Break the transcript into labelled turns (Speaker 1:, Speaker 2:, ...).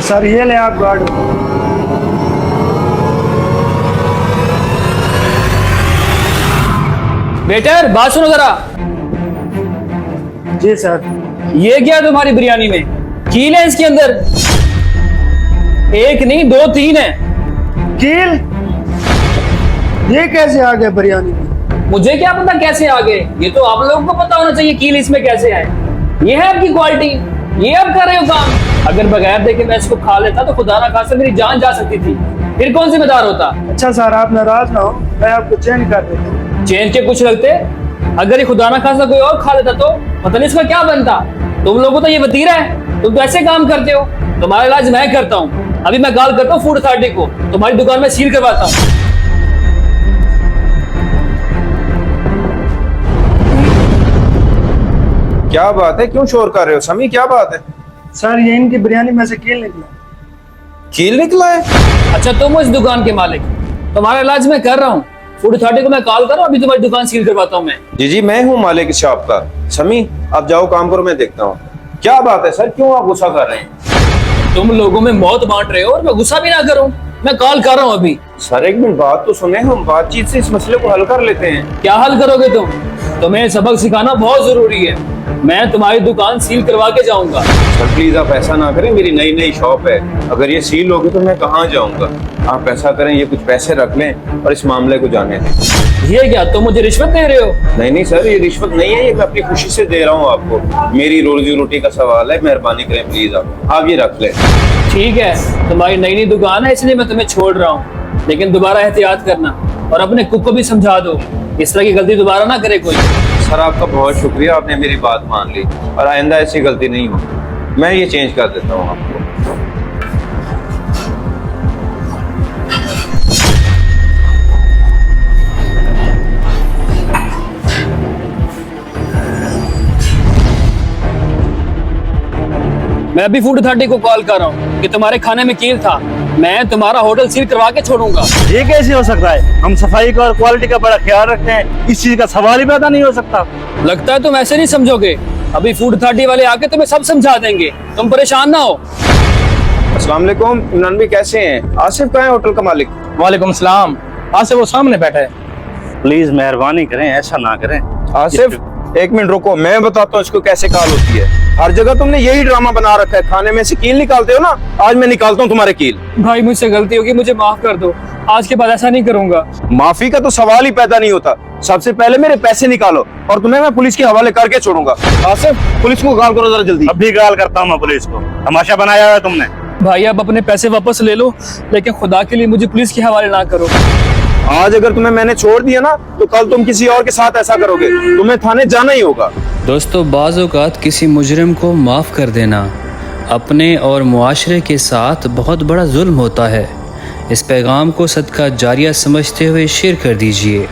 Speaker 1: Sir ये ले आप गार्ड।
Speaker 2: वेटर बात सुनो जरा।
Speaker 1: जी सर।
Speaker 2: ये क्या है तुम्हारी बिरयानी में? कील है इसके अंदर? एक नहीं दो तीन है।
Speaker 1: कील? ये कैसे आ गया बिरयानी में?
Speaker 2: मुझे क्या पता कैसे आ गए, ये तो आप लोगों को पता होना चाहिए कील इसमें कैसे आए। ये है आपकी क्वालिटी, ये आप कर रहे हो काम। अगर बगैर देखे मैं इसको खा लेता तो खुदा ना खास्ता मेरी जान जा सकती थी, फिर कौन जिम्मेदार होता।
Speaker 1: अच्छा सर आप नाराज ना हो, मैं आपको चेंज कर देता हूँ।
Speaker 2: चेंज के कुछ लगते, अगर ये खुदा ना खास्ता कोई और खा लेता तो पता नहीं इसका क्या बनता। तुम लोगों को तो ये वतीरा है, तुम तो ऐसे काम करते हो। तुम्हारा इलाज मैं करता हूँ, अभी मैं कॉल करता हूँ फूड अथॉरिटी को, तुम्हारी दुकान में सील करवाता हूँ।
Speaker 3: क्या बात है, क्यों शोर कर रहे हो समी, क्या बात है?
Speaker 1: सर ये इनकी बिरयानी में से कील निकला।
Speaker 3: कील निकला है?
Speaker 2: अच्छा तुम इस दुकान के मालिक, तुम्हारा इलाज मैं कर रहा हूँ। फूड अथॉरिटी को मैं कॉल करूँ, अभी तुम्हारी दुकान सील करवाता हूँ मैं।
Speaker 3: जी जी मैं हूँ मालिक इस शॉप का। समी आप जाओ काम करो, मैं देखता हूँ। क्या बात है सर, क्यों आप गुस्सा कर रहे हैं?
Speaker 2: तुम लोगों में मौत बांट रहे हो और मैं गुस्सा भी ना करूँ, मैं कॉल कर रहा हूँ अभी।
Speaker 3: सर एक मिनट बात तो सुने, हम बातचीत से इस मसले को हल कर लेते हैं।
Speaker 2: क्या हल करोगे तुम? तुम्हें सबक सिखाना बहुत जरूरी है। मैं तुम्हारी दुकान सील करवा के जाऊंगा।
Speaker 3: सर प्लीज आप ऐसा ना करें, मेरी नई नई शॉप है, अगर ये सील होगी तो मैं कहाँ जाऊंगा। आप ऐसा करें, ये कुछ पैसे रख लें और इस मामले को जाने दें।
Speaker 2: ये क्या तुम मुझे रिश्वत दे रहे हो?
Speaker 3: नहीं नहीं सर, ये रिश्वत नहीं है, ये मैं अपनी खुशी से दे रहा हूँ आपको। मेरी रोजी रोटी का सवाल है, मेहरबानी करें प्लीज आप ये रख लें।
Speaker 2: ठीक है, तुम्हारी नई नई दुकान है इसलिए मैं तुम्हें छोड़ रहा हूँ, लेकिन दोबारा एहतियात करना और अपने कुक को भी समझा दो, इस तरह की गलती दोबारा ना करे कोई।
Speaker 3: सर आपका बहुत शुक्रिया, आपने मेरी बात मान ली और आइंदा ऐसी गलती नहीं होगी। मैं ये चेंज कर देता हूँ आपको।
Speaker 2: मैं अभी फूड अथॉरिटी को कॉल कर रहा हूँ कि तुम्हारे खाने में कील था, मैं तुम्हारा होटल सील करवा के छोड़ूंगा।
Speaker 4: ये कैसे हो सकता है? हम सफाई का और क्वालिटी का बड़ा ख्याल रखते हैं, इस चीज का सवाल ही पैदा नहीं हो सकता।
Speaker 2: लगता है तुम ऐसे नहीं समझोगे, अभी फूड अथॉरिटी वाले आके तुम्हें सब समझा देंगे, तुम परेशान ना हो।
Speaker 3: अस्सलाम वालेकुम, इमरान भाई कैसे हैं? आसिफ कहाँ है होटल का मालिक?
Speaker 4: वालेकुम सलाम। आसिफ वो सामने बैठा है। प्लीज मेहरबानी करें, ऐसा ना करें।
Speaker 3: आसिफ एक मिनट रुको, मैं बताता हूँ इसको कैसे कॉल होती है। हर जगह तुमने यही ड्रामा बना रखा है, खाने में से कील निकालते हो ना, आज मैं निकालता हूँ तुम्हारे कील।
Speaker 2: भाई मुझसे गलती होगी, मुझे माफ कर दो, आज के बाद ऐसा नहीं करूंगा।
Speaker 3: माफी का तो सवाल ही पैदा नहीं होता, सबसे पहले मेरे पैसे निकालो और तुम्हें मैं पुलिस के हवाले करके छोड़ूंगा। आसिफ पुलिस को कॉल करो जरा जल्दी।
Speaker 4: अभी कॉल करता हूँ मैं पुलिस को। तमाशा बनाया है तुमने।
Speaker 2: भाई अब अपने पैसे वापस ले लो, लेकिन खुदा के लिए मुझे पुलिस के हवाले ना करो।
Speaker 3: आज अगर तुम्हें मैंने छोड़ दिया ना तो कल तुम किसी और के साथ ऐसा करोगे, तुम्हें थाने जाना ही होगा।
Speaker 5: दोस्तों बाज़ औक़ात किसी मुजरिम को माफ़ कर देना अपने और मुआशरे के साथ बहुत बड़ा जुल्म होता है। इस पैगाम को सदका जारिया समझते हुए शेयर कर दीजिए।